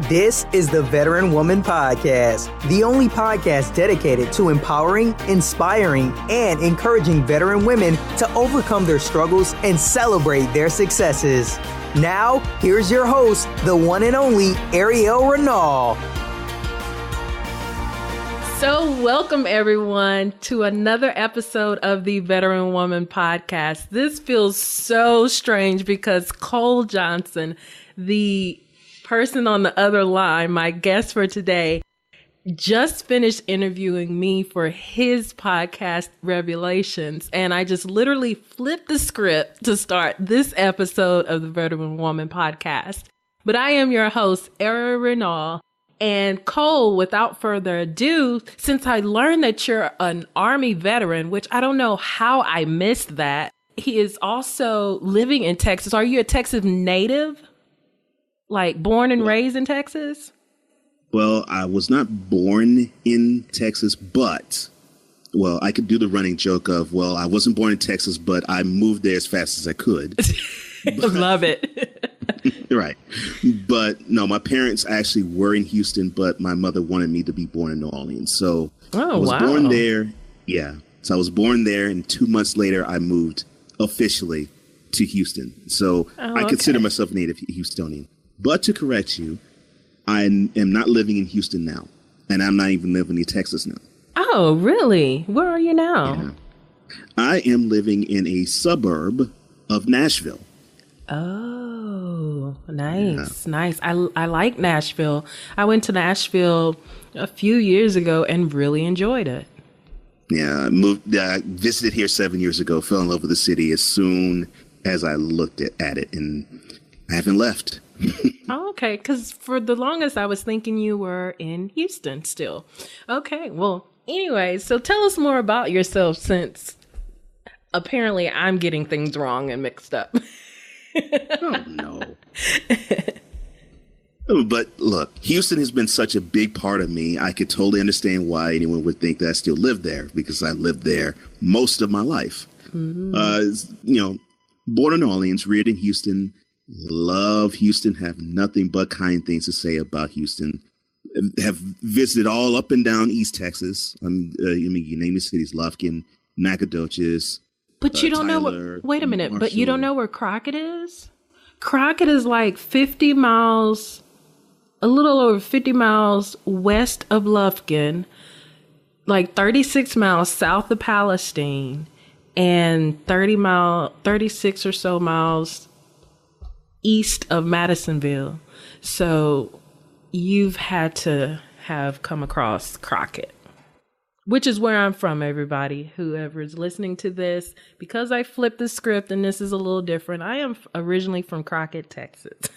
This is the Veteran Woman Podcast, the only podcast dedicated to empowering, inspiring, and encouraging veteran women to overcome their struggles and celebrate their successes. Now, here's your host, the one and only Airial Renal. So welcome everyone to another episode of the Veteran Woman Podcast. This feels so strange because Cole Johnson, the person on the other line, my guest for today, just finished interviewing me for his podcast, Revelations. And I just literally flipped the script to start this episode of the Veteran Woman Podcast. But I am your host, Airial Renal. And Cole, without further ado, since I learned that you're an Army veteran, which I don't know how I missed that, he is also living in Texas. Are you a Texas native? Like born and raised in Texas? Well, I was not born in Texas, but, well, I could do the running joke of, well, I wasn't born in Texas, but I moved there as fast as I could. Love it. Right. But no, my parents actually were in Houston, but my mother wanted me to be born in New Orleans. So I was born there. Yeah. So I was born there, and 2 months later, I moved officially to Houston. So I consider myself native Houstonian. But to correct you, I am not living in Houston now, and I'm not even living in Texas now. Oh, really? Where are you now? Yeah. I am living in a suburb of Nashville. Oh, nice, nice. I like Nashville. I went to Nashville a few years ago and really enjoyed it. Yeah, I visited here 7 years ago, fell in love with the city as soon as I looked at it, and I haven't left. Oh, okay, because for the longest I was thinking you were in Houston still. Okay, well, anyway, so tell us more about yourself, since apparently I'm getting things wrong and mixed up. Oh, no. But look, Houston has been such a big part of me. I could totally understand why anyone would think that I still live there, because I lived there most of my life. Mm-hmm. Born in New Orleans, reared in Houston. Love Houston, have nothing but kind things to say about Houston. Have visited all up and down East Texas. You name the cities: Lufkin, Nacogdoches. But you don't Tyler, wait a minute, Marshall. But you don't know where Crockett is? Crockett is like 50 miles, a little over 50 miles west of Lufkin, like 36 miles south of Palestine, and 36 or so miles east of Madisonville. So you've had to have come across Crockett, which is where I'm from, everybody, whoever is listening to this. Because I flipped the script and this is a little different, I am originally from Crockett, Texas.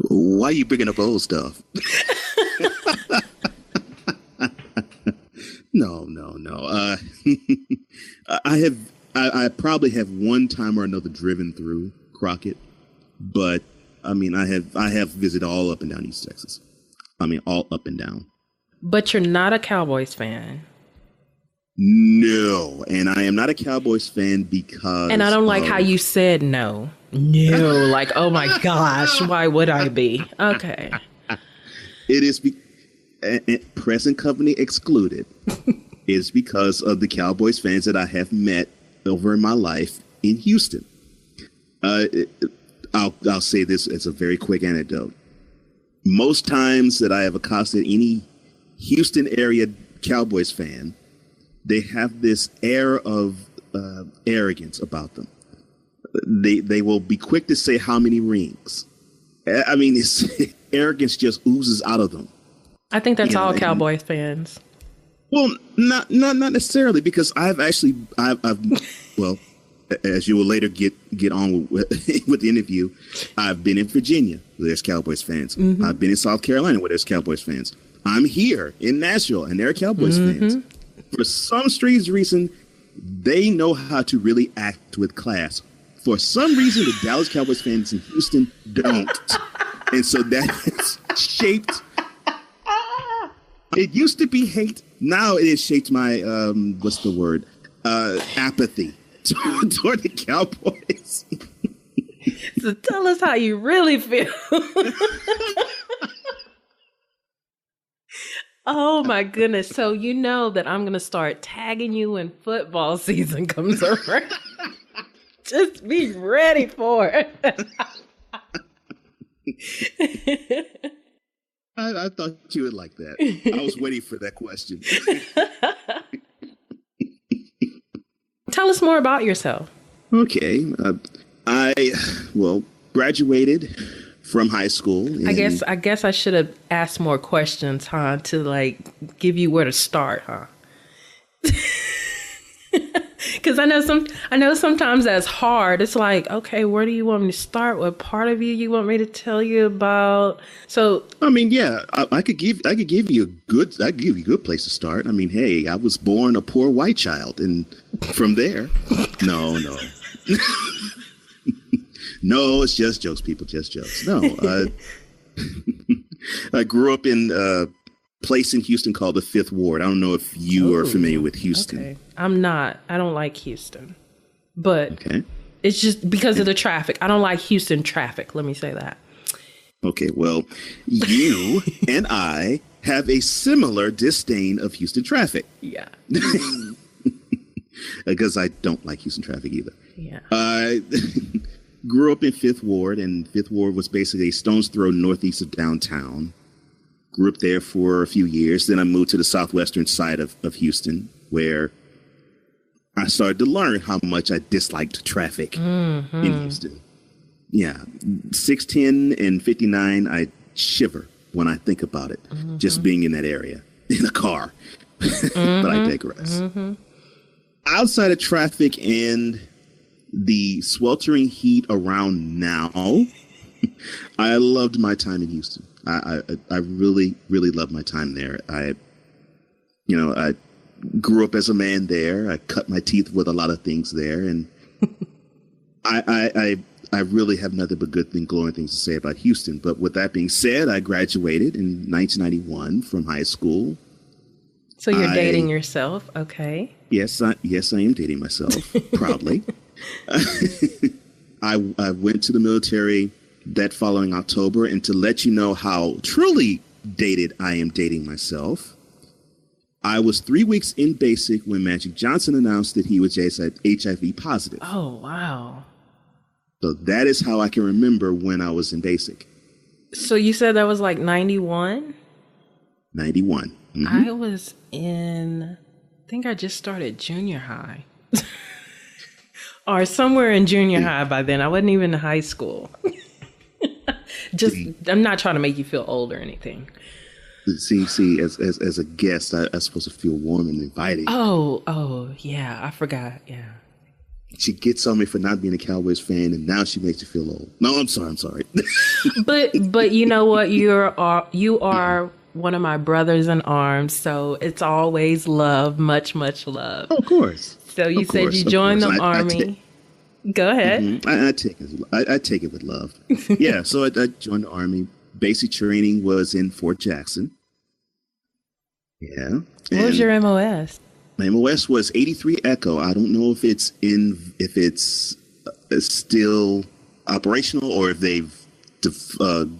Why are you bringing up old stuff? No. I probably have one time or another driven through Crockett, but I mean, I have visited all up and down East Texas. I mean, all up and down. But you're not a Cowboys fan. No, and I am not a Cowboys fan because... And I don't like how you said no. No, like, oh my gosh, why would I be? Okay. It is, present company excluded, is because of the Cowboys fans that I have met over in my life in Houston. I'll say this as a very quick anecdote. Most times that I have accosted any Houston area Cowboys fan, they have this air of arrogance about them. They will be quick to say how many rings. I mean, arrogance just oozes out of them. I think that's all Cowboys fans. Well, not necessarily, because I've well, as you will later get on with the interview, I've been in Virginia where there's Cowboys fans. Mm-hmm. I've been in South Carolina where there's Cowboys fans. I'm here in Nashville and there are Cowboys fans. For some strange reason, they know how to really act with class. For some reason, the Dallas Cowboys fans in Houston don't. And so that has shaped. It used to be hate. Now it has shaped my, apathy toward the Cowboys. So tell us how you really feel. Oh my goodness. So you know that I'm going to start tagging you when football season comes over. Just be ready for it. I thought you would like that. I was waiting for that question. Tell us more about yourself. Okay. Graduated from high school. I guess I should have asked more questions, huh? To like give you where to start, huh? Because I know sometimes that's hard. It's like, okay, where do you want me to start? What part of you want me to tell you about? So I mean, yeah, I could give you a good place to start. I mean, hey, I was born a poor white child, and from there, no. No, it's just jokes, people, just jokes. No, I grew up in a place in Houston called the Fifth Ward. I don't know if you are familiar with Houston. Okay. I'm not. I don't like Houston. But okay. It's just because of the traffic. I don't like Houston traffic. Let me say that. Okay, well, you and I have a similar disdain of Houston traffic. Yeah. Because I don't like Houston traffic either. Yeah. I grew up in Fifth Ward, and Fifth Ward was basically a stone's throw northeast of downtown. Grew up there for a few years. Then I moved to the southwestern side of Houston, where I started to learn how much I disliked traffic in Houston. Yeah. 610 and 59, I shiver when I think about it, just being in that area, in a car. But I digress. Outside of traffic and the sweltering heat around now, I loved my time in Houston. I really, really loved my time there. I grew up as a man there. I cut my teeth with a lot of things there, and I really have nothing but good things, glowing things to say about Houston. But with that being said, I graduated in 1991 from high school. So you're dating yourself, okay? Yes, I am dating myself proudly. I went to the military that following October, and to let you know how truly dated I am dating myself, I was 3 weeks in basic when Magic Johnson announced that he was HIV positive. Oh, wow. So that is how I can remember when I was in basic. So you said that was like 91? 91. I was I think I just started junior high. Or somewhere in junior high by then. I wasn't even in high school. I'm not trying to make you feel old or anything. See, as a guest, I'm supposed to feel warm and inviting. Oh, yeah, I forgot, yeah. She gets on me for not being a Cowboys fan, and now she makes you feel old. No, I'm sorry. But you know what? You are one of my brothers in arms, so it's always love, much, much love. Oh, of course. So you said you joined the Army. Go ahead. I take it with love. Yeah, so I joined the Army. Basic training was in Fort Jackson. Yeah. What was your MOS? My MOS was 83 Echo. I don't know if it's still operational or if they've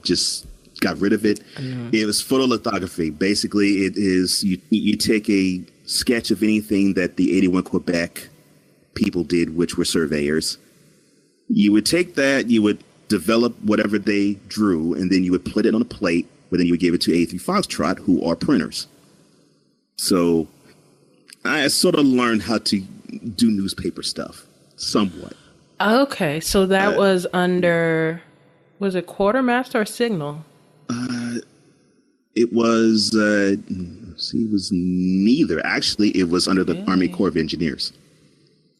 just got rid of it. It was photolithography. Basically, it is you take a sketch of anything that the 81 Quebec people did, which were surveyors. You would take that, you would develop whatever they drew, and then you would put it on a plate, but then you would give it to 83 Foxtrot, who are printers. So I sort of learned how to do newspaper stuff, somewhat. Okay, so that was under, was it Quartermaster or Signal? It was, it was neither. Actually, it was under the Army Corps of Engineers.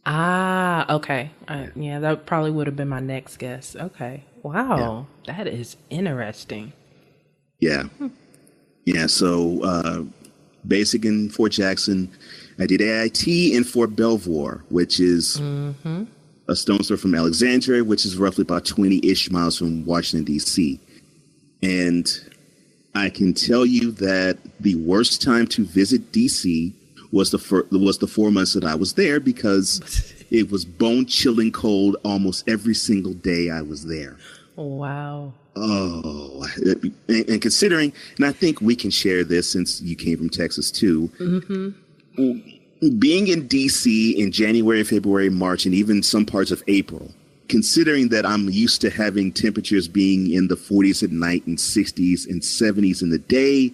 Ah, okay. Yeah, that probably would have been my next guess. Okay. Wow. Yeah. That is interesting. Yeah. Yeah. So, basic in Fort Jackson. I did AIT in Fort Belvoir, which is a stone's throw from Alexandria, which is roughly about 20-ish miles from Washington, D.C. And I can tell you that the worst time to visit D.C. was the 4 months that I was there, because it was bone-chilling cold almost every single day I was there. Wow. Oh, and considering, and I think we can share this since you came from Texas too. Being in DC in January, February, March, and even some parts of April, considering that I'm used to having temperatures being in the 40s at night and 60s and 70s in the day,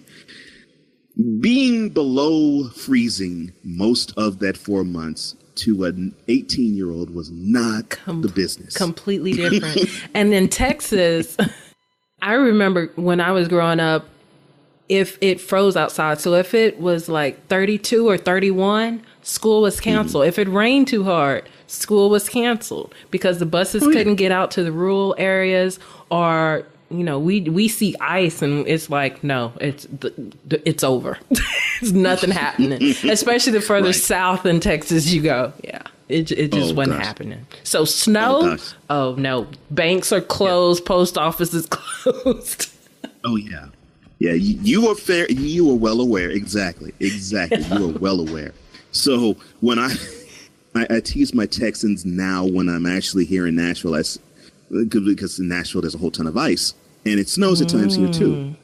being below freezing most of that 4 months to an 18-year-old was not the business. Completely different. And in Texas, I remember when I was growing up, if it froze outside, so if it was like 32 or 31, school was canceled. If it rained too hard, school was canceled because the buses couldn't get out to the rural areas, or we see ice and it's like, no, it's over. There's nothing happening, especially the further south in Texas you go. Yeah, it just wasn't happening. So snow, no, banks are closed, post office is closed. Oh yeah. Yeah, you were fair. You were well aware. Exactly. You were well aware. So when I tease my Texans now when I'm actually here in Nashville, because in Nashville there's a whole ton of ice and it snows at times here too.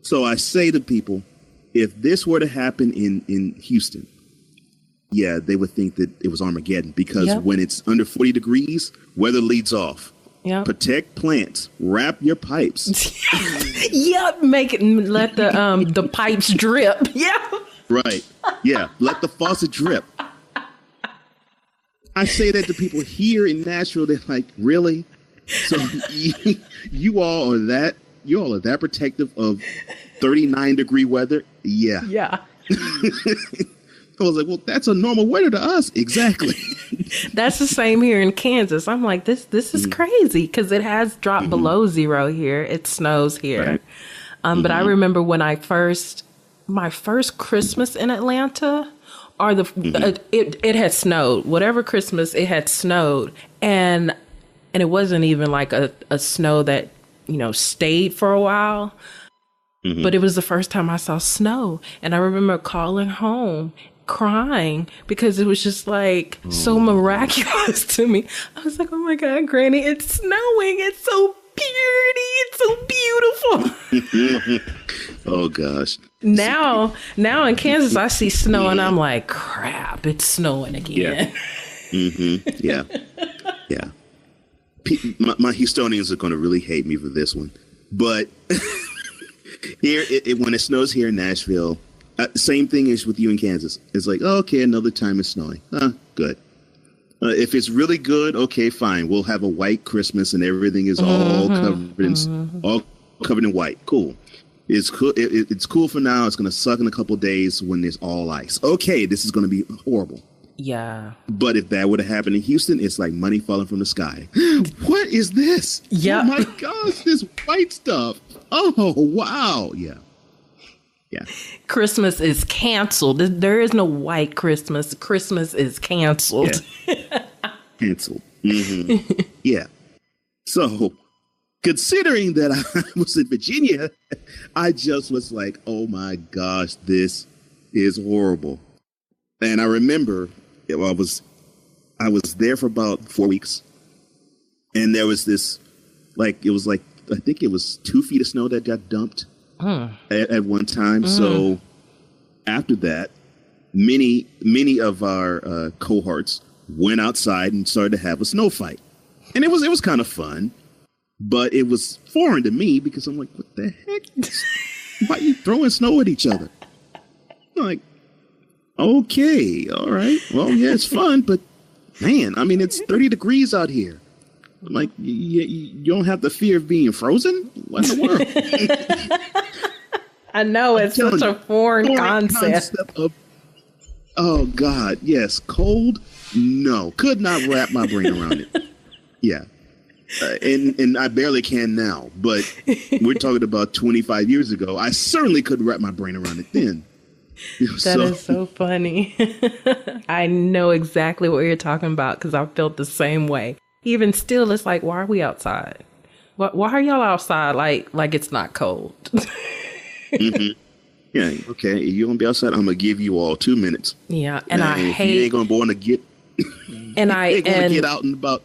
So I say to people, if this were to happen in Houston, yeah, they would think that it was Armageddon because when it's under 40 degrees, weather leads off. Yep. Protect plants. Wrap your pipes. Yep. Let the pipes drip. Yeah. Right. Yeah. Let the faucet drip. I say that to people here in Nashville. They're like, really? So you all are that protective of 39-degree weather? Yeah. Yeah. I was like, well, that's a normal weather to us. Exactly. That's the same here in Kansas. I'm like, this is crazy because it has dropped below zero here. It snows here. Right. But I remember when my first Christmas in Atlanta, or it had snowed. Whatever Christmas, it had snowed. And it wasn't even like a snow that, stayed for a while. But it was the first time I saw snow. And I remember calling home crying because it was just like so miraculous to me. I was like, oh my God, Granny, it's snowing. It's so pretty. It's so beautiful. Oh gosh. Now in Kansas, I see snow and I'm like, crap, it's snowing again. Yeah. Yeah. My Houstonians are going to really hate me for this one, but here, when it snows here in Nashville, same thing as with you in Kansas. It's like, oh, okay, another time it's snowing. Good. If it's really good, okay, fine. We'll have a white Christmas and everything is all covered in white. Cool. It's cool. It's cool for now. It's going to suck in a couple of days when there's all ice. Okay, this is going to be horrible. Yeah. But if that would have happened in Houston, it's like money falling from the sky. What is this? Yeah. Oh my gosh, this white stuff. Oh, wow. Yeah. Yeah. Christmas is canceled. There is no white Christmas. Christmas is canceled. Yeah. Canceled. Yeah. So, considering that I was in Virginia, I just was like, oh my gosh, this is horrible. And I remember I was there for about 4 weeks, and there was this, I think it was 2 feet of snow that got dumped at one time. So after that, many of our cohorts went outside and started to have a snow fight, and it was kind of fun, but it was foreign to me because I'm like, what the heck? Why are you throwing snow at each other? I'm like, okay, all right. Well, yeah, it's fun, but man, I mean, it's 30 degrees out here. I'm like, you don't have the fear of being frozen? What in the world? I know, it's such a foreign concept. Oh, God, yes. Cold? No. Could not wrap my brain around it. Yeah. And I barely can now, but we're talking about 25 years ago. I certainly couldn't wrap my brain around it then. That is so funny. I know exactly what you're talking about because I felt the same way. Even still, it's like, why are we outside? Why are y'all outside like it's not cold? Yeah, okay. If you're going to be outside, I'm going to give you all 2 minutes. Yeah, and now, I hate... You ain't going to want to get... And I... ain't going to get out and about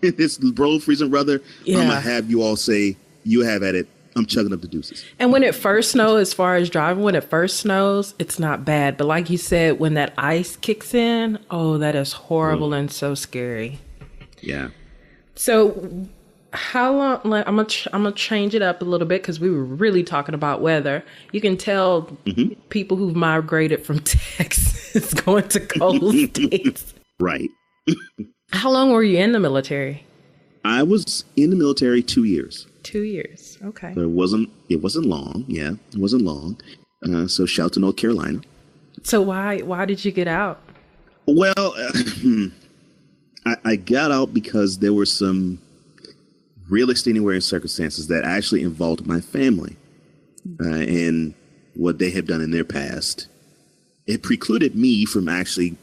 in this below freezing weather. Yeah. I'm going to have you all say, you have at it. I'm chugging up the deuces. And when it first snows, as far as driving, when it first snows, it's not bad. But like you said, when that ice kicks in, oh, that is horrible and so scary. Yeah. So how long, I'm gonna change it up a little bit because we were really talking about weather. You can tell people who've migrated from Texas going to cold states. Right. How long were you in the military? I was in the military 2 years. 2 years. Okay. So it wasn't long. Yeah, it wasn't long. So shout to North Carolina. So why did you get out? Well, I got out because there were some real extenuating circumstances that actually involved my family and what they have done in their past. It precluded me from actually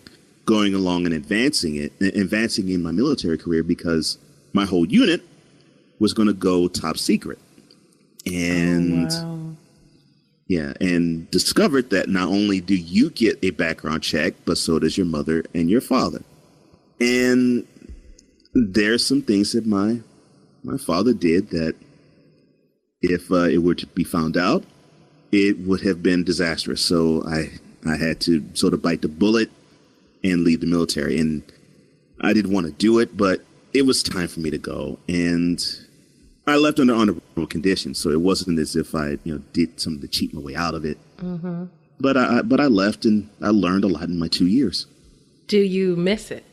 going along and advancing in my military career because my whole unit was going to go top secret. And and discovered that not only do you get a background check, but so does your mother and your father. And there's some things that my father did that if it were to be found out, it would have been disastrous. So I had to sort of bite the bullet and leave the military. And I didn't want to do it, but it was time for me to go. And I left under honorable conditions. So it wasn't as if I did something to cheat my way out of it. Mm-hmm. But I left and I learned a lot in my 2 years. Do you miss it?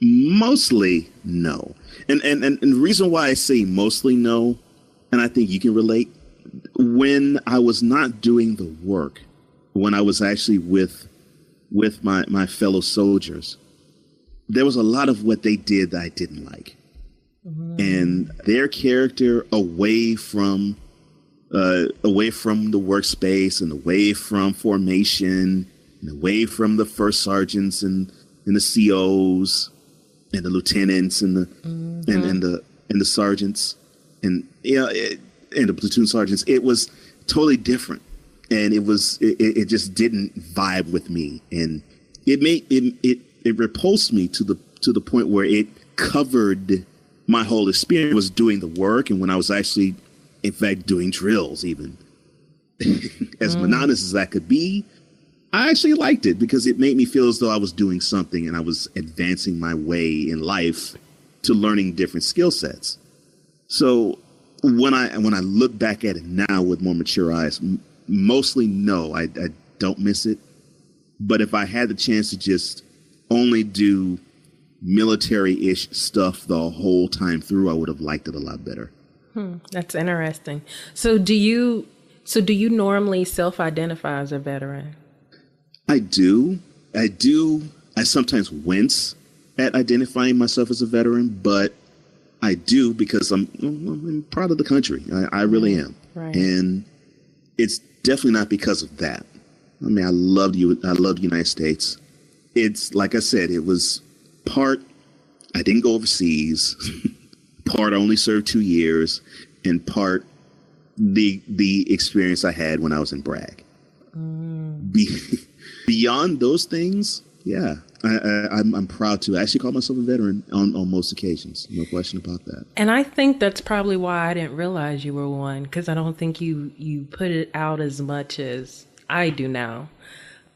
Mostly no. And the reason why I say mostly no, and I think you can relate, when I was not doing the work, when I was actually with my fellow soldiers, there was a lot of what they did that I didn't like. Mm-hmm. And their character away from the workspace and away from formation and away from the first sergeants and the COs and the lieutenants and the sergeants and and the platoon sergeants, it was totally different, and it just didn't vibe with me, and it repulsed me to the point where it covered my whole experience. Was doing the work, and when I was actually, in fact, doing drills, even as monotonous as that could be, I actually liked it because it made me feel as though I was doing something and I was advancing my way in life to learning different skill sets. So when I look back at it now with more mature eyes, mostly no, I don't miss it. But if I had the chance to just only do military-ish stuff the whole time through, I would have liked it a lot better. That's interesting. So do you normally self-identify as a veteran? I do. I sometimes wince at identifying myself as a veteran, but I do because I'm proud of the country. I really am. Right. And it's definitely not because of that. I mean, I love the United States. It's like I said, it was part, I didn't go overseas, part I only served 2 years, and part the experience I had when I was in Bragg. Beyond those things, yeah, I'm proud to actually call myself a veteran on most occasions. No question about that. And I think that's probably why I didn't realize you were one, because I don't think you put it out as much as I do now.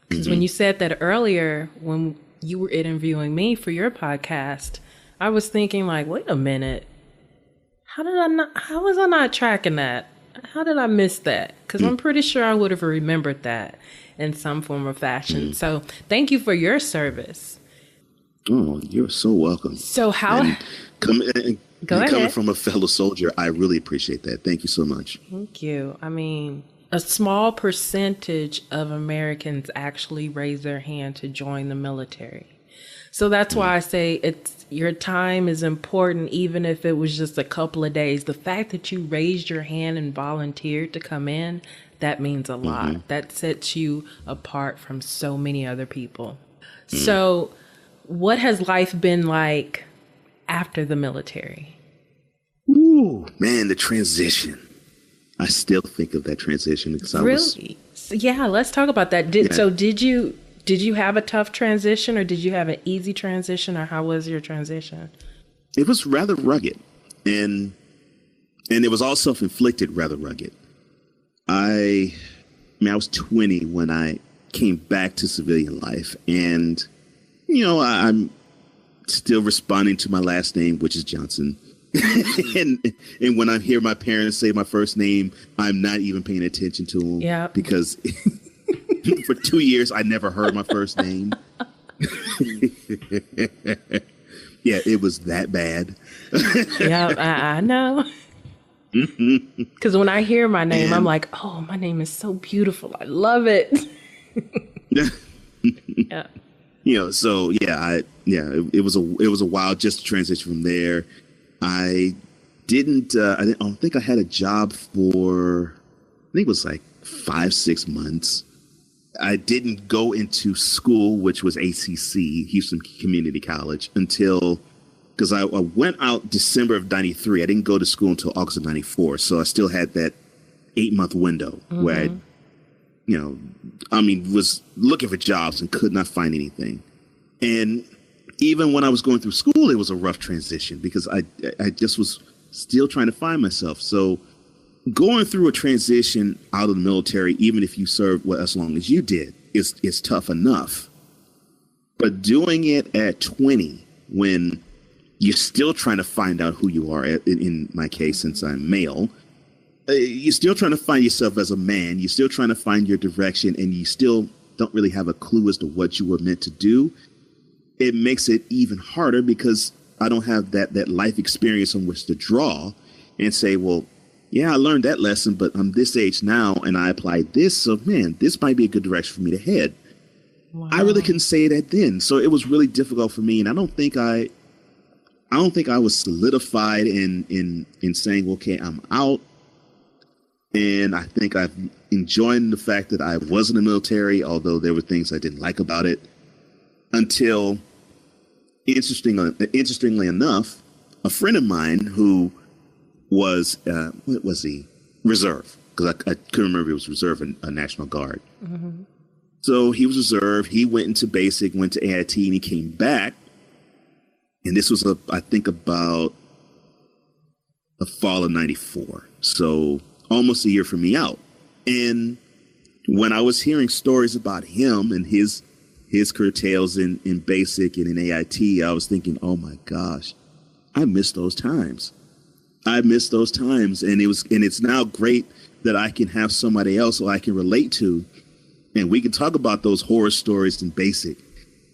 Because when you said that earlier, when you were interviewing me for your podcast, I was thinking like, wait a minute, how was I not tracking that? How did I miss that? Because I'm pretty sure I would have remembered that in some form or fashion. So thank you for your service. Oh, you're so welcome. So how... Coming from a fellow soldier, I really appreciate that. Thank you so much. Thank you. I mean, a small percentage of Americans actually raise their hand to join the military. So that's why I say your time is important, even if it was just a couple of days. The fact that you raised your hand and volunteered to come in, that means a lot. That sets you apart from so many other people. So what has life been like after the military? Ooh, man, the transition. I still think of that transition because Really? Yeah, let's talk about that. Did you have a tough transition, or did you have an easy transition, or how was your transition? It was rather rugged. And And it was all self-inflicted, rather rugged. I was 20 when I came back to civilian life. And, I'm still responding to my last name, which is Johnson. and when I hear my parents say my first name, I'm not even paying attention to them. Yeah. Because for 2 years, I never heard my first name. Yeah, it was that bad. Yeah, I know. Because when I hear my name, I'm like, oh, my name is so beautiful. I love it. Yeah. It was a while just to transition from there. I don't think I had a job for, I think it was like 5-6 months. I didn't go into school, which was ACC, Houston Community College, because I went out December of 93. I didn't go to school until August of 94. So I still had that 8-month window where I was looking for jobs and could not find anything. And even when I was going through school, it was a rough transition because I just was still trying to find myself. So going through a transition out of the military, even if you served as long as you did, is tough enough. But doing it at 20, when you're still trying to find out who you are, in my case, since I'm male, you're still trying to find yourself as a man. You're still trying to find your direction, and you still don't really have a clue as to what you were meant to do. It makes it even harder because I don't have that life experience on which to draw and say, well, yeah, I learned that lesson, but I'm this age now and I applied this. So, man, this might be a good direction for me to head. Wow. I really couldn't say that then. So it was really difficult for me. And I don't think I was solidified in saying, okay, I'm out. And I think I've enjoyed the fact that I was in the military, although there were things I didn't like about it, until, interestingly enough, a friend of mine who was, what was he? Reserve, because I couldn't remember, he was reserve in a National Guard. Mm-hmm. So he was reserve. He went into basic, went to AIT, and he came back. And this was, I think, about the fall of 94. So almost a year from me out. And when I was hearing stories about him and his career tales in basic and in AIT, I was thinking, oh my gosh, I miss those times. And it's now great that I can have somebody else who I can relate to, and we can talk about those horror stories in basic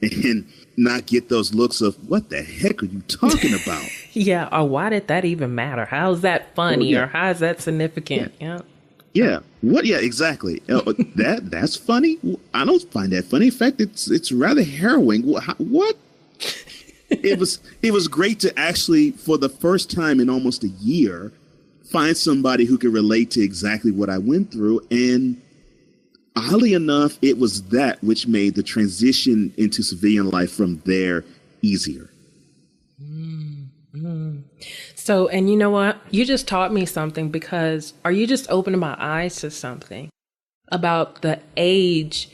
and not get those looks of, what the heck are you talking about? Yeah. Or why did that even matter? How is that funny? Or how is that significant? Yeah. Yeah. What? Yeah, exactly. That's funny. I don't find that funny. In fact, it's rather harrowing. What? It was great to actually, for the first time in almost a year, find somebody who could relate to exactly what I went through. And oddly enough, it was that which made the transition into civilian life from there easier. Mm-hmm. So, and you know what? You just taught me something, because, or you just opened my eyes to something about the age.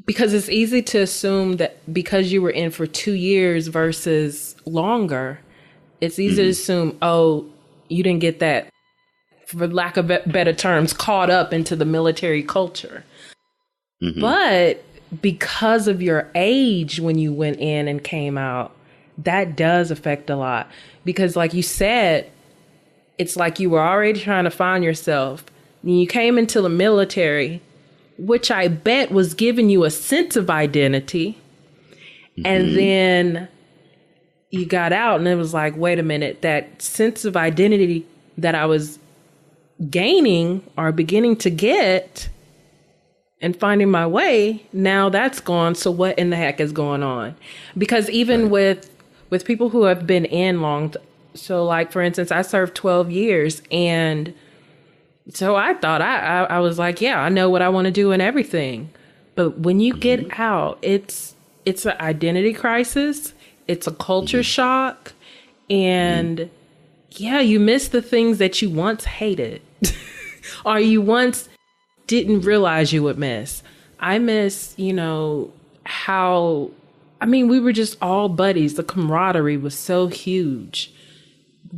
Because it's easy to assume that because you were in for 2 years versus longer, it's easy to assume, oh, you didn't get that, for lack of better terms, caught up into the military culture. Mm-hmm. But because of your age when you went in and came out, that does affect a lot. Because like you said, it's like you were already trying to find yourself. And you came into the military, which I bet was giving you a sense of identity. Mm-hmm. And then you got out and it was like, wait a minute, that sense of identity that I was gaining or beginning to get and finding my way, now that's gone. So what in the heck is going on? Because even with people who have been in long, so like, for instance, I served 12 years, and so I thought I was like, yeah, I know what I want to do and everything. But when you get out, it's an identity crisis. It's a culture shock. And yeah, you miss the things that you once hated or you once didn't realize you would miss. I miss, how, we were just all buddies. The camaraderie was so huge.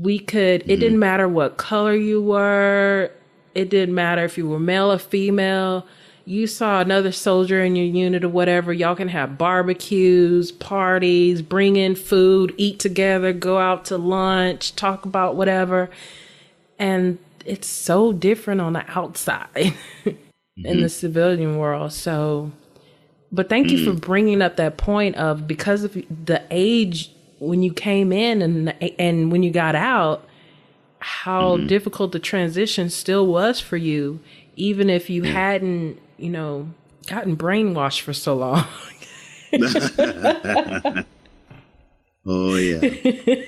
it didn't matter what color you were. It didn't matter if you were male or female. You saw another soldier in your unit or whatever. Y'all can have barbecues, parties, bring in food, eat together, go out to lunch, talk about whatever. And it's so different on the outside in the civilian world. So, but thank you for bringing up that point of, because of the age when you came in and when you got out, how difficult the transition still was for you, even if you hadn't, gotten brainwashed for so long. Oh, yeah.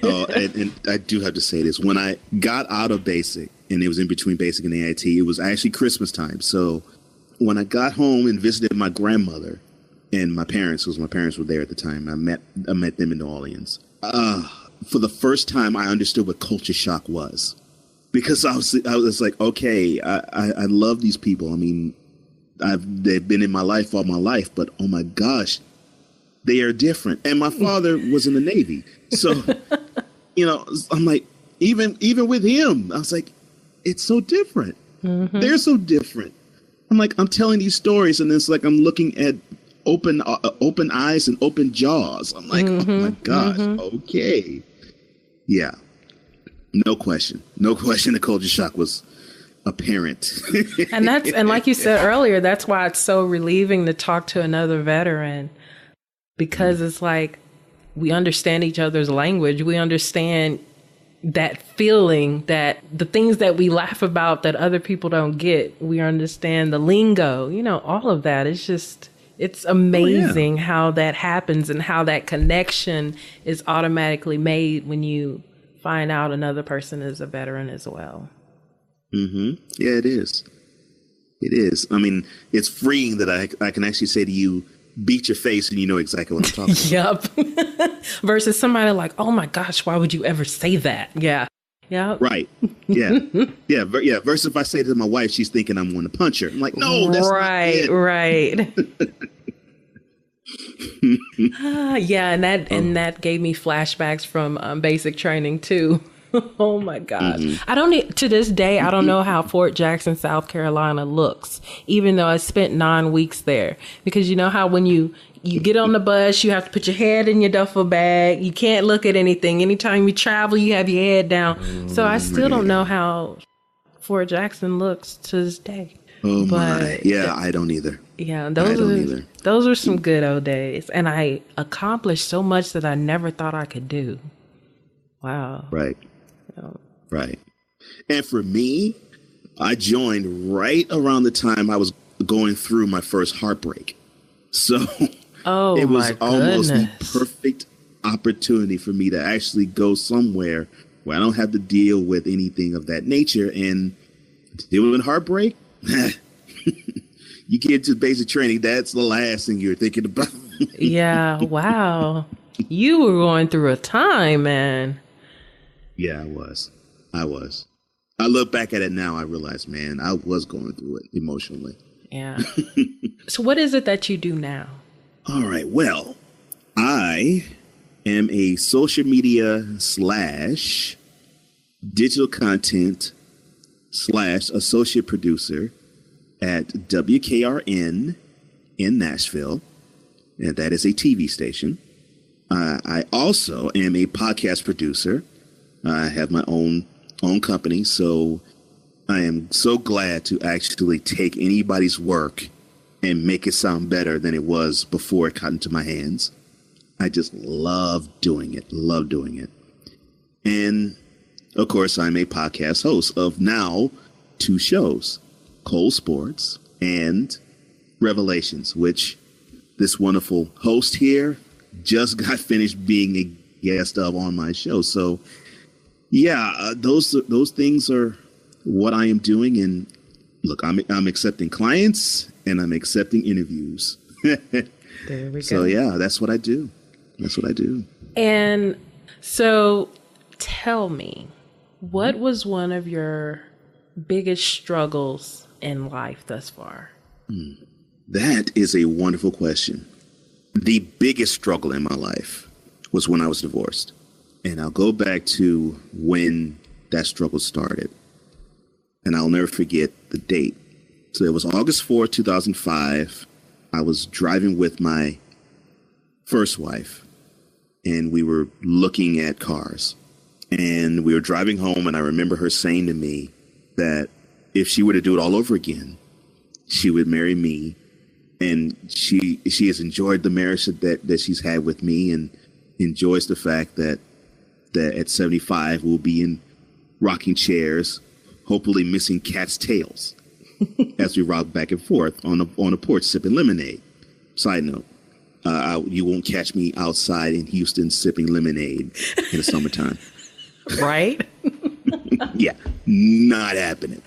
Oh, and I do have to say this. When I got out of basic, and it was in between basic and AIT, it was actually Christmas time. So when I got home and visited my grandmother and my parents, because my parents were there at the time, I met them in New Orleans. For the first time, I understood what culture shock was. Because I was like, okay, I love these people. I mean, they've been in my life all my life, but oh my gosh, they are different. And my father was in the Navy. So, I'm like, even with him, I was like, it's so different. They're so different. I'm like, I'm telling these stories, and it's like I'm looking at open eyes and open jaws. I'm like, oh my gosh, okay. Yeah. No question. The culture shock was apparent. and like you said earlier, that's why it's so relieving to talk to another veteran, because it's like we understand each other's language. We understand that feeling, that the things that we laugh about that other people don't get. We understand the lingo, all of that. It's amazing how that happens and how that connection is automatically made when you find out another person is a veteran as well. Yeah, it is. It is. I mean, it's freeing that I can actually say to you, beat your face, and you know exactly what I'm talking about. Yep. Versus somebody like, oh my gosh, why would you ever say that? Yeah. Yeah. Right. Yeah. yeah. Versus if I say to my wife, she's thinking I'm going to punch her. I'm like, no, that's not it. Right. Yeah, and that gave me flashbacks from basic training too. Oh my gosh. To this day, I don't know how Fort Jackson, South Carolina looks, even though I spent 9 weeks there. Because you know how when you get on the bus, you have to put your head in your duffel bag. You can't look at anything. Anytime you travel, you have your head down. So I still don't know how Fort Jackson looks to this day. Oh my. Yeah, I don't either. Yeah, those are some good old days. And I accomplished so much that I never thought I could do. Wow. Right. Right. And for me, I joined right around the time I was going through my first heartbreak. So it was almost the perfect opportunity for me to actually go somewhere where I don't have to deal with anything of that nature. And dealing with heartbreak, you get to basic training, that's the last thing you're thinking about. Yeah. Wow. You were going through a time, man. Yeah, I was. I look back at it now, I realize, man, I was going through it emotionally. Yeah. So what is it that you do now? All right. Well, I am a social media / digital content / associate producer at WKRN in Nashville. And that is a TV station. I also am a podcast producer. I have my own company, so I am so glad to actually take anybody's work and make it sound better than it was before it got into my hands. I just love doing it. And, of course, I'm a podcast host of now 2 shows, Cole Sportz and Revelations, which this wonderful host here just got finished being a guest of on my show. So, yeah, those things are what I am doing. And look, I'm accepting clients and I'm accepting interviews. There we go. So, yeah, that's what I do. And so tell me, what was one of your biggest struggles in life thus far? That is a wonderful question. The biggest struggle in my life was when I was divorced. And I'll go back to when that struggle started. And I'll never forget the date. So it was August 4th, 2005. I was driving with my first wife, and we were looking at cars. And we were driving home, and I remember her saying to me that if she were to do it all over again, she would marry me. And she has enjoyed the marriage that she's had with me, and enjoys the fact that at 75 we'll be in rocking chairs, hopefully missing cats' tails as we rock back and forth on a porch sipping lemonade. Side note, you won't catch me outside in Houston sipping lemonade in the summertime. Right? Yeah, not happening.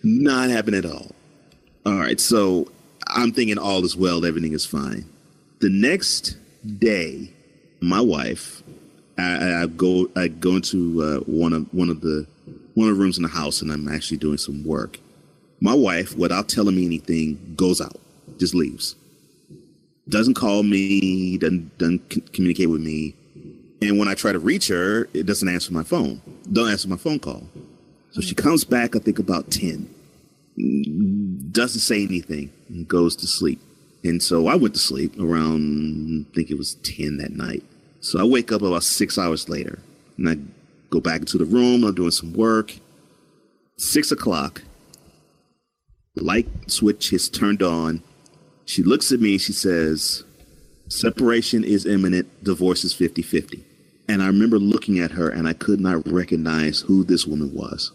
Not happening at all. All right, so I'm thinking all is well, everything is fine. The next day, my wife, I go into one of the rooms in the house, and I'm actually doing some work. My wife, without telling me anything, goes out, just leaves. Doesn't call me, doesn't communicate with me. And when I try to reach her, it doesn't answer my phone. Don't answer my phone call. So she comes back, I think about 10. Doesn't say anything and goes to sleep. And so I went to sleep around, I think it was 10 that night. So I wake up about 6 hours later, and I go back into the room. I'm doing some work. 6 o'clock, the light switch is turned on. She looks at me. She says, "Separation is imminent. Divorce is 50-50. And I remember looking at her, and I could not recognize who this woman was.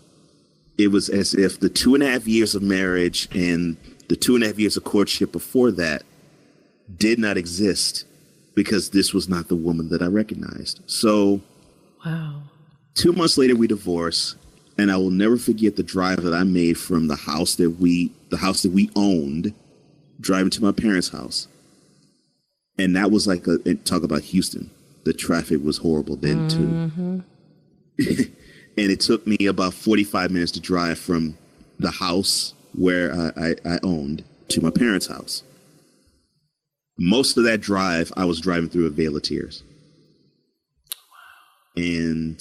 It was as if the 2.5 years of marriage and the 2.5 years of courtship before that did not exist, because this was not the woman that I recognized. So, wow. 2 months later, we divorced, and I will never forget the drive that I made from the house that we owned, driving to my parents' house. And that was like talk about Houston. The traffic was horrible then too. And it took me about 45 minutes to drive from the house where I owned to my parents' house. Most of that drive, I was driving through a veil of tears. And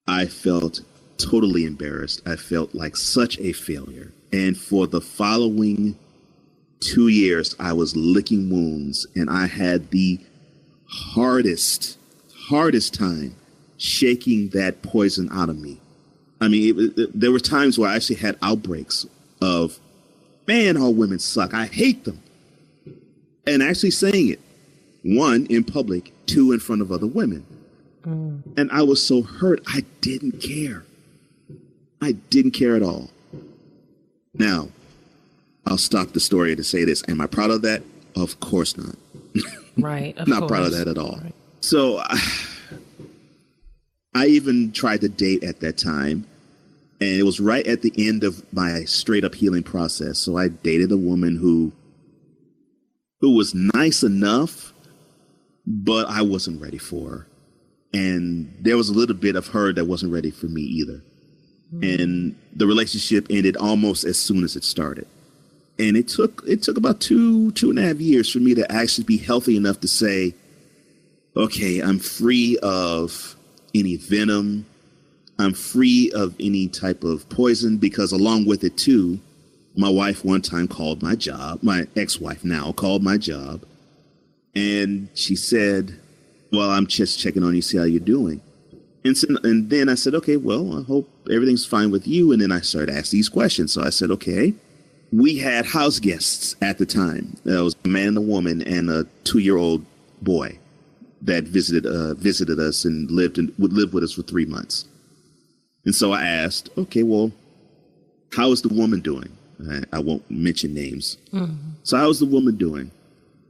I felt totally embarrassed. I felt like such a failure. And for the following 2 years, I was licking wounds, and I had the hardest time shaking that poison out of me. I mean, there were times where I actually had outbreaks of, man, all women suck. I hate them. And actually saying it, 1, in public, 2, in front of other women. And I was so hurt, I didn't care. I didn't care at all. Now, I'll stop the story to say this. Am I proud of that? Of course not. Right. Not proud of that at all. Right. So I even tried to date at that time, and it was right at the end of my straight up healing process. So I dated a woman who was nice enough, but I wasn't ready for her. And there was a little bit of her that wasn't ready for me either. And the relationship ended almost as soon as it started. And it took about 2.5 years for me to actually be healthy enough to say, okay, I'm free of any venom. I'm free of any type of poison, because along with it too, my wife one time called my job, my ex-wife now called my job, and she said, well, I'm just checking on you, see how you're doing. And then I said, okay, well, I hope everything's fine with you. And then I started asking these questions. So I said, okay, we had house guests at the time. There was a man and a woman and a 2-year-old boy that visited us and would live with us for 3 months. And so I asked, okay, well, how is the woman doing? I won't mention names. So how is the woman doing?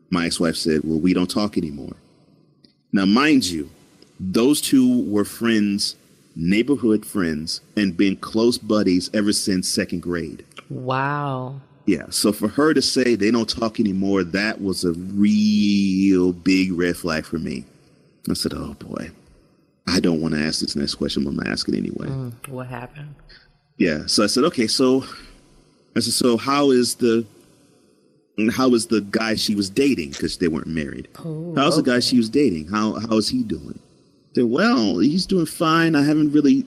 My ex-wife said, well, we don't talk anymore. Now, mind you, those two were friends, neighborhood friends, and been close buddies ever since 2nd grade. Wow. Yeah. So for her to say they don't talk anymore, that was a real big red flag for me. I said, oh, boy, I don't want to ask this next question, but I'm going to ask it anyway. What happened? Yeah. So I said, okay, so how is the how was the guy she was dating? Because they weren't married. Oh, How's the guy she was dating? How is he doing? I said, well, he's doing fine. I haven't really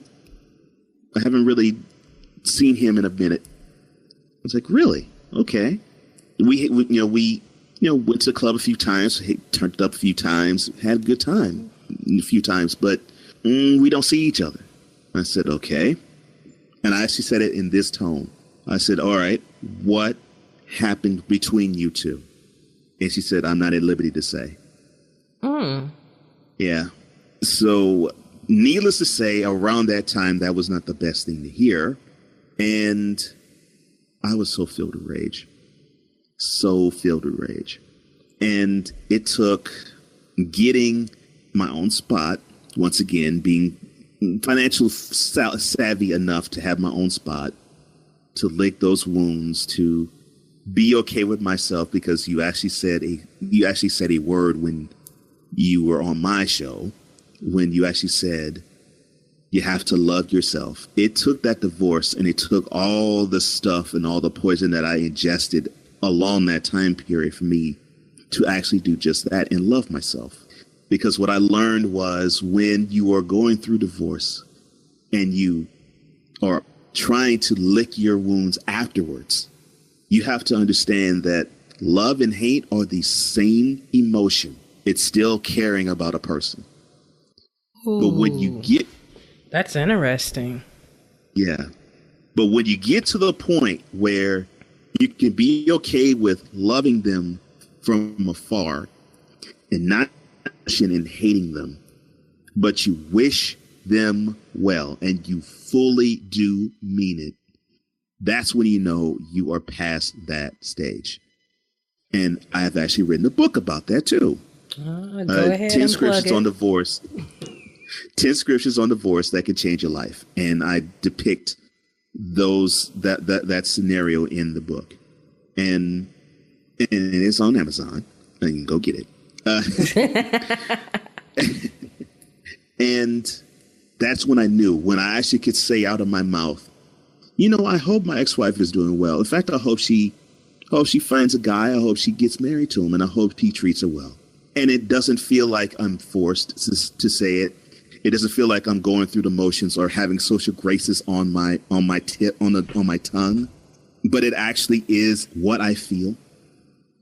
seen him in a minute. I was like, really? Okay. We went to the club a few times, turned it up a few times, had a good time a few times, but we don't see each other. I said, okay. And I actually said it in this tone. I said, all right, what happened between you two? And she said, I'm not at liberty to say. Yeah. So needless to say, around that time, that was not the best thing to hear. And I was so filled with rage. And it took getting my own spot, once again, being financial savvy enough to have my own spot, to lick those wounds, to be okay with myself, because you actually said a word when you were on my show, when you actually said you have to love yourself. It took that divorce, and it took all the stuff and all the poison that I ingested along that time period for me to actually do just that and love myself. Because what I learned was, when you are going through divorce and you are trying to lick your wounds afterwards, you have to understand that love and hate are the same emotion. It's still caring about a person. Ooh, but when you get... That's interesting. Yeah. But when you get to the point where you can be okay with loving them from afar and not and hating them, but you wish them well and you fully do mean it, that's when you know you are past that stage. And I've actually written a book about that too. Go ahead 10 and scriptures plug it. on divorce. 10 scriptures on divorce that can change your life. And I depict that scenario in the book. And it's on Amazon. And you can go get it. And that's when I knew, when I actually could say out of my mouth, I hope my ex-wife is doing well. In fact, I hope she finds a guy. I hope she gets married to him, and I hope he treats her well. And it doesn't feel like I'm forced to say it. It doesn't feel like I'm going through the motions or having social graces on my tongue, but it actually is what I feel.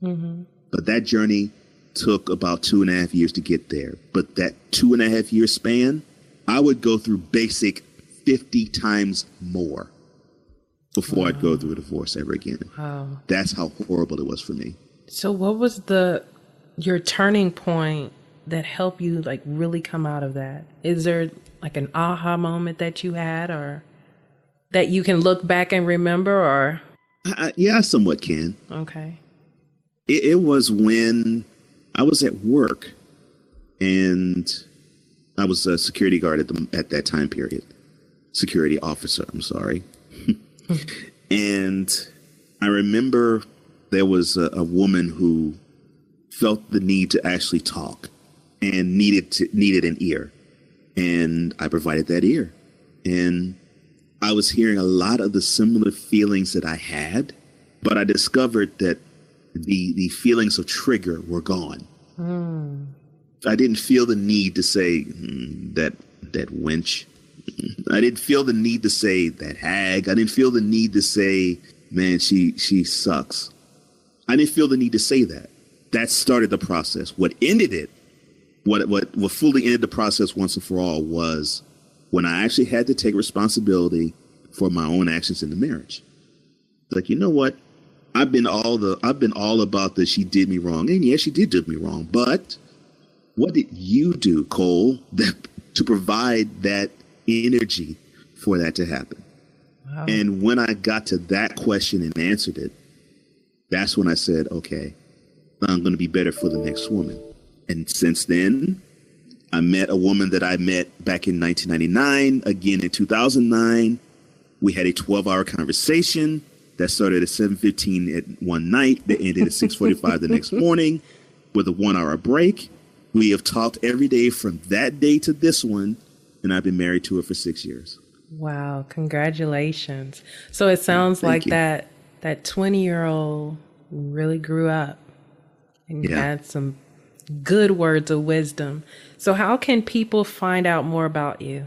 Mm-hmm. But that journey took about 2.5 years to get there. But that 2.5 year span, I would go through basic 50 times more before I'd go through a divorce ever again. Wow. That's how horrible it was for me. So what was your turning point that helped you really come out of that? Is there an aha moment that you had, or that you can look back and remember, or? Yeah, I somewhat can. Okay. It was when I was at work, and I was a security guard at that time period. Security officer, I'm sorry. And I remember there was a woman who felt the need to actually talk and needed an ear. And I provided that ear. And I was hearing a lot of the similar feelings that I had, but I discovered that the feelings of trigger were gone. I didn't feel the need to say that wench. I didn't feel the need to say that hag. I didn't feel the need to say, man, she sucks. I didn't feel the need to say that. That started the process. What ended it, what fully ended the process once and for all, was when I actually had to take responsibility for my own actions in the marriage. Like, you know what? I've been all about this. She did me wrong. And yeah, she did do me wrong. But what did you do, Cole, to provide that energy for that to happen? Wow. And when I got to that question and answered it, that's when I said, okay, I'm going to be better for the next woman. And since then, I met a woman that I met back in 1999, again in 2009. We had a 12-hour conversation that started at 7:15 at one night, that ended at 6:45 the next morning with a 1-hour break. We have talked every day from that day to this one, and I've been married to her for 6 years. Wow, congratulations. So it sounds like that 20-year-old really grew up and had some good words of wisdom. So how can people find out more about you?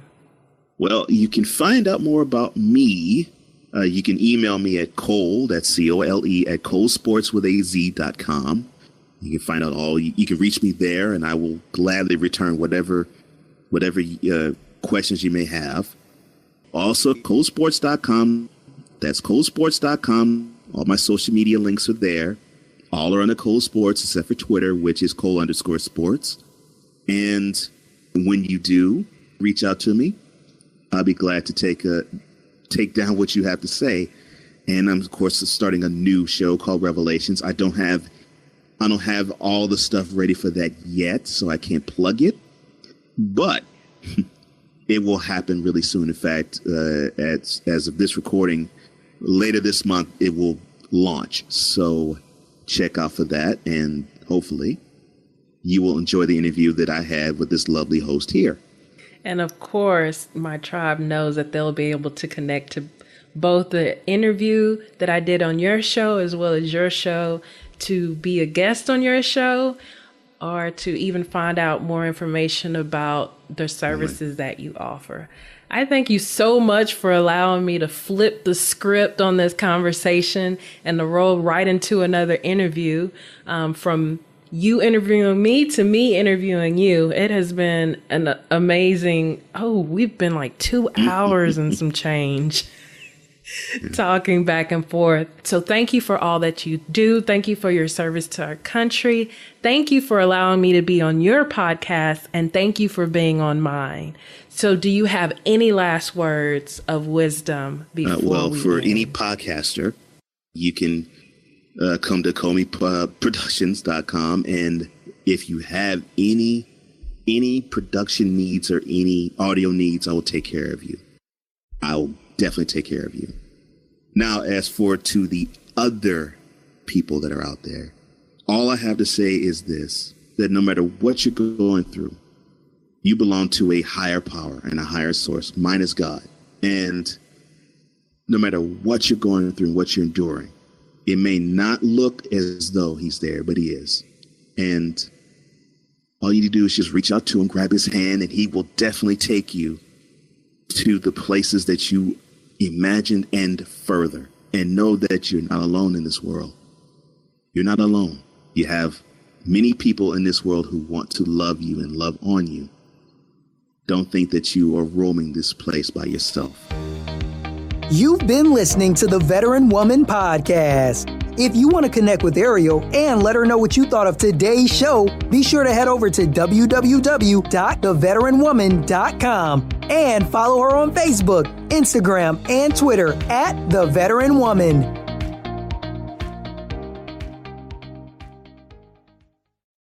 Well, you can find out more about me. You can email me at Cole, that's COLE, at colesportswithaz.com. You can find out you can reach me there, and I will gladly return whatever questions you may have. Also, colesportz.com. That's colesportz.com. All my social media links are there. All are under Cole Sportz, except for Twitter, which is Cole_sports. And when you do reach out to me, I'll be glad to take down what you have to say. And I'm, of course, starting a new show called Revelations. I don't have all the stuff ready for that yet, so I can't plug it. But it will happen really soon. In fact, as of this recording, later this month, it will launch. So check out for that, and hopefully you will enjoy the interview that I had with this lovely host here. And of course, my tribe knows that they'll be able to connect to both the interview that I did on your show as well as your show, to be a guest on your show, or to even find out more information about the services that you offer. I thank you so much for allowing me to flip the script on this conversation and to roll right into another interview, from you interviewing me to me interviewing you. It has been an amazing, we've been like 2 hours and some change talking back and forth. So thank you for all that you do. Thank you for your service to our country. Thank you for allowing me to be on your podcast, and thank you for being on mine. So do you have any last words of wisdom before we for end? any podcaster, you can come to comeyproductions.com, and if you have any production needs or any audio needs, I will take care of you. I will definitely take care of you. Now, as for to the other people that are out there, all I have to say is this, that no matter what you're going through, you belong to a higher power and a higher source. Mine is God. And no matter what you're going through and what you're enduring, it may not look as though he's there, but he is. And all you need to do is just reach out to him, grab his hand, and he will definitely take you to the places that you imagined and further. And know that you're not alone in this world. You're not alone. You have many people in this world who want to love you and love on you. Don't think that you are roaming this place by yourself. You've been listening to the Veteran Woman Podcast. If you want to connect with Airial and let her know what you thought of today's show, be sure to head over to www.theveteranwoman.com and follow her on Facebook, Instagram, and Twitter @The Veteran Woman.